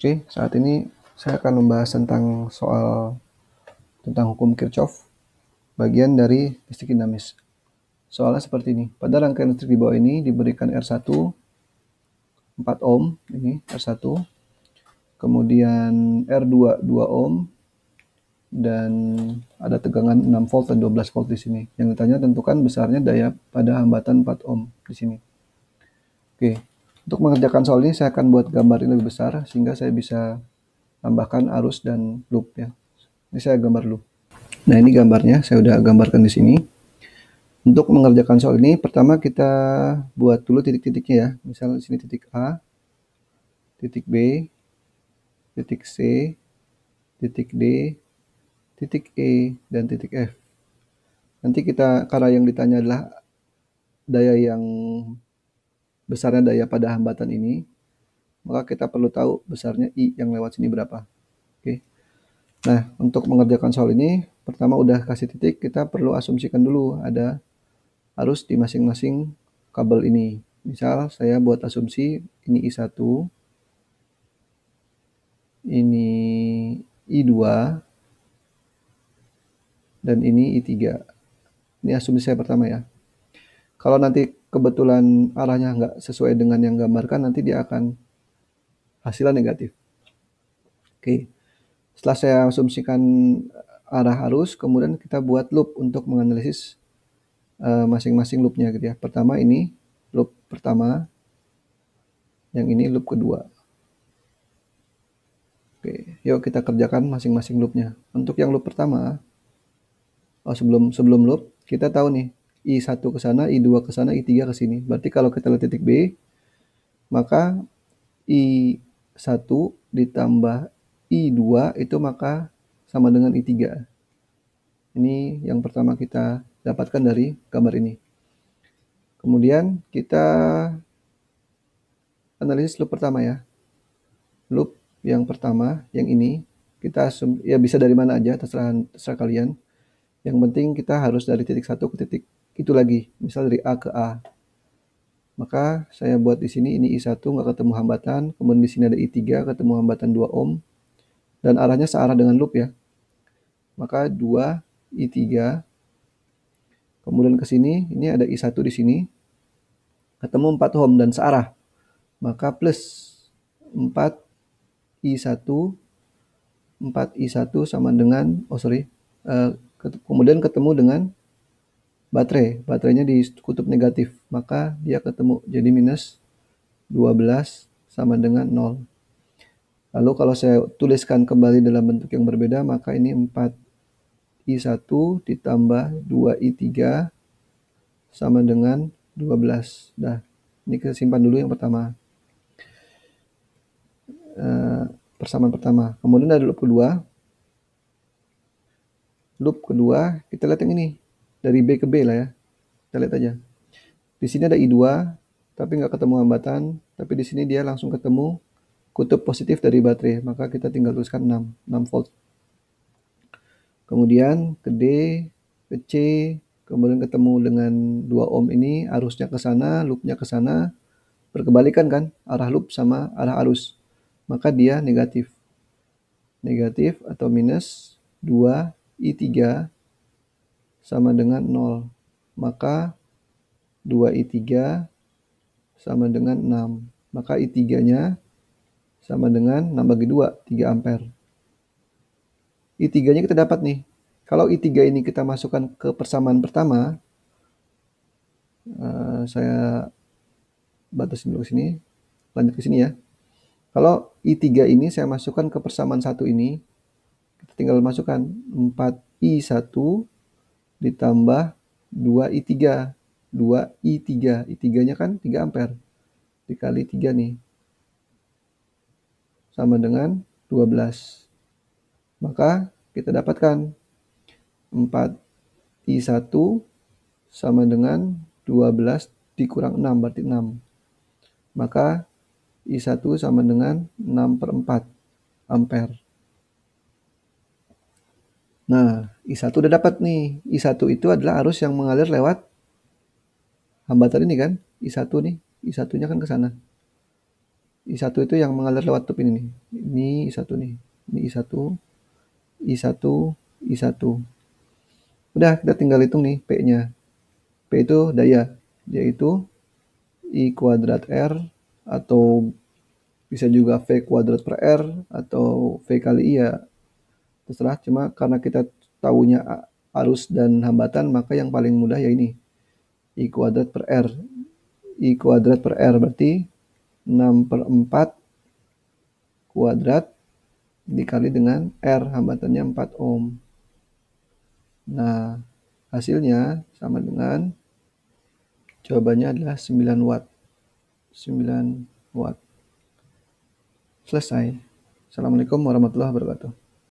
Oke, saat ini saya akan membahas tentang hukum Kirchhoff, bagian dari listrik dinamis. Soalnya seperti ini, pada rangkaian listrik di bawah ini diberikan R1 4 ohm, ini R1, kemudian R2 2 ohm, dan ada tegangan 6 volt dan 12 volt di sini. Yang ditanya tentukan besarnya daya pada hambatan 4 ohm di sini. Oke, untuk mengerjakan soal ini saya akan buat gambar ini lebih besar sehingga saya bisa tambahkan arus dan loop ya. Ini saya gambar dulu. Nah, ini gambarnya saya udah gambarkan di sini. Untuk mengerjakan soal ini, pertama kita buat dulu titik-titiknya ya. Misal di sini titik A, titik B, titik C, titik D, titik E, dan titik F. Nanti kita, karena yang ditanya adalah daya yang besarnya daya pada hambatan ini, maka kita perlu tahu besarnya I yang lewat sini berapa. Oke. Nah, untuk mengerjakan soal ini, pertama udah kasih titik, kita perlu asumsikan dulu ada arus di masing-masing kabel ini. Misal saya buat asumsi ini I1, ini I2, dan ini I3. Ini asumsi saya pertama ya. Kalau nanti kebetulan arahnya nggak sesuai dengan yang gambarkan, nanti dia akan hasilnya negatif. Oke, setelah saya asumsikan arah arus, kemudian kita buat loop untuk menganalisis masing-masing loopnya gitu ya. Pertama ini loop pertama, yang ini loop kedua. Oke, yuk kita kerjakan masing-masing loopnya. Untuk yang loop pertama, sebelum loop, kita tahu nih, I1 ke sana, I2 ke sana, I3 ke sini. Berarti kalau kita lihat titik B, maka I1 ditambah I2 itu maka sama dengan I3. Ini yang pertama kita dapatkan dari gambar ini. Kemudian kita analisis loop pertama ya. Loop yang pertama, yang ini, kita ya bisa dari mana aja, terserah kalian. Yang penting kita harus dari titik satu ke titik itu lagi, misal dari A ke A. Maka saya buat di sini ini I1 nggak ketemu hambatan, kemudian di sini ada I3 ketemu hambatan 2 ohm, dan arahnya searah dengan loop ya. Maka 2 I3, kemudian ke sini, ini ada I1 di sini, ketemu 4 ohm dan searah. Maka plus 4 I1, 4 I1 sama dengan, kemudian ketemu dengan baterainya di kutub negatif, maka dia ketemu jadi minus 12 sama dengan 0. Lalu kalau saya tuliskan kembali dalam bentuk yang berbeda, maka ini 4 I1 ditambah 2 I3 sama dengan 12. Nah, ini kita simpan dulu yang pertama. Persamaan pertama. Kemudian ada loop kedua. Loop kedua, kita lihat yang ini. Dari B ke B lah ya. Kita lihat aja. Di sini ada I2, tapi nggak ketemu hambatan. Tapi di sini dia langsung ketemu kutub positif dari baterai. Maka kita tinggal tuliskan 6 volt. Kemudian ke D, ke C, kemudian ketemu dengan 2 ohm ini, arusnya ke sana, loopnya ke sana. Berkebalikan kan, arah loop sama arah arus. Maka dia negatif. Negatif atau minus 2 I3 sama dengan 0. Maka 2 I3 sama dengan 6. Maka I3-nya sama dengan 6 bagi 2, 3 ampere. I3-nya kita dapat nih. Kalau I3 ini kita masukkan ke persamaan pertama, saya batasin dulu sini, lanjut ke sini ya. Kalau I3 ini saya masukkan ke persamaan satu ini, kita tinggal masukkan 4 I1 ditambah 2 I3. 2 I3. I3-nya kan 3 ampere. Dikali 3 nih. Sama dengan 12. Maka kita dapatkan 4 I1 sama dengan 12 dikurang 6, berarti 6. Maka I1 sama dengan 6/4 ampere. Nah, I1 udah dapat nih. I1 itu adalah arus yang mengalir lewat hambatan ini kan. I1 nih. I1-nya kan ke sana. I1 itu yang mengalir lewat tube ini nih. Ini I1 nih. Ini I1, I1, I1. Udah, kita tinggal hitung nih P-nya. P itu daya, yaitu I kuadrat R, atau bisa juga V kuadrat per R, atau V kali I ya terserah. Cuma karena kita tahunya arus dan hambatan, maka yang paling mudah ya ini, I kuadrat per R. I kuadrat per R berarti 6/4 kuadrat dikali dengan R, hambatannya 4 ohm. Nah, hasilnya sama dengan, jawabannya adalah 9 watt. 9 watt. Selesai. Assalamualaikum warahmatullahi wabarakatuh.